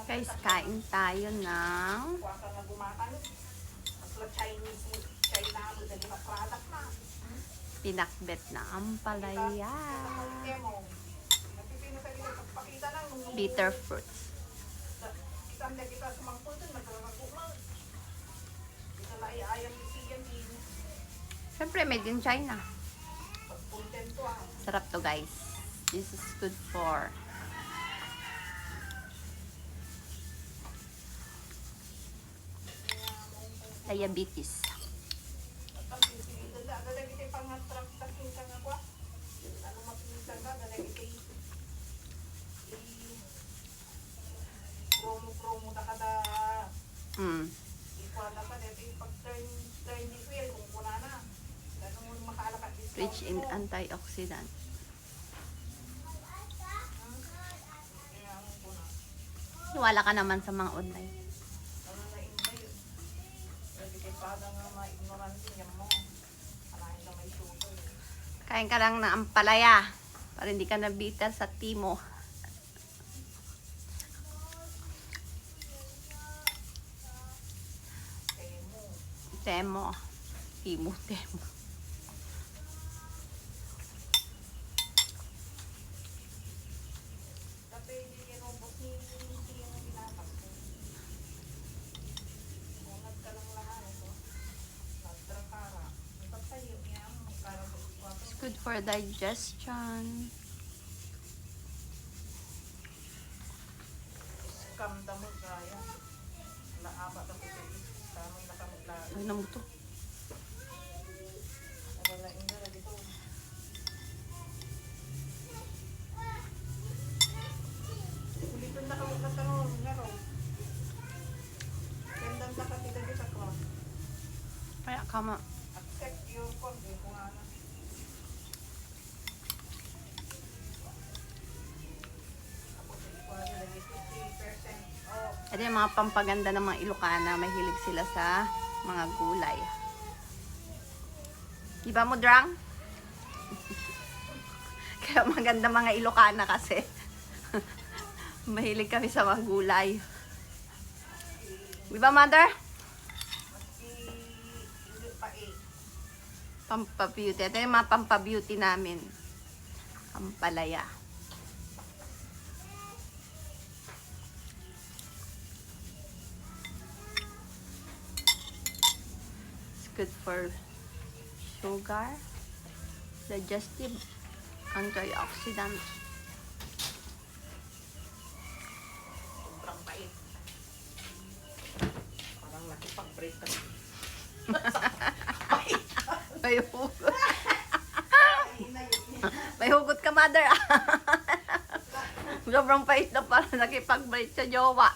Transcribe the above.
Guys, kain tayo ng pinakbet na ampalaya. Bitter fruits. Siyempre, made in China. Sarap to, guys. This is good for diabetes. Rich in antioxidant. Wala ka naman sa mga online. Kain ka lang ng ampalaya para hindi ka nabitter sa timo. Temo. Timo. It's good for digestion. Ano mo to? Kaya kama. Ito yung mga pampaganda ng mga Ilocana. Mahilig sila sa mga gulay. Diba mo, Drang? Kaya maganda mga Ilocana kasi. Mahilig kami sa mga gulay. Diba, Mother? Pampabeauty. Ito yung mga pampabeauty namin. Ampalaya. It's good for sugar, digestive, antioxidant. Sobrang pait. Parang nakipag-break ka. May hugot. May hugot ka, Mother. Sobrang pait na parang nakipag-break sa jowa.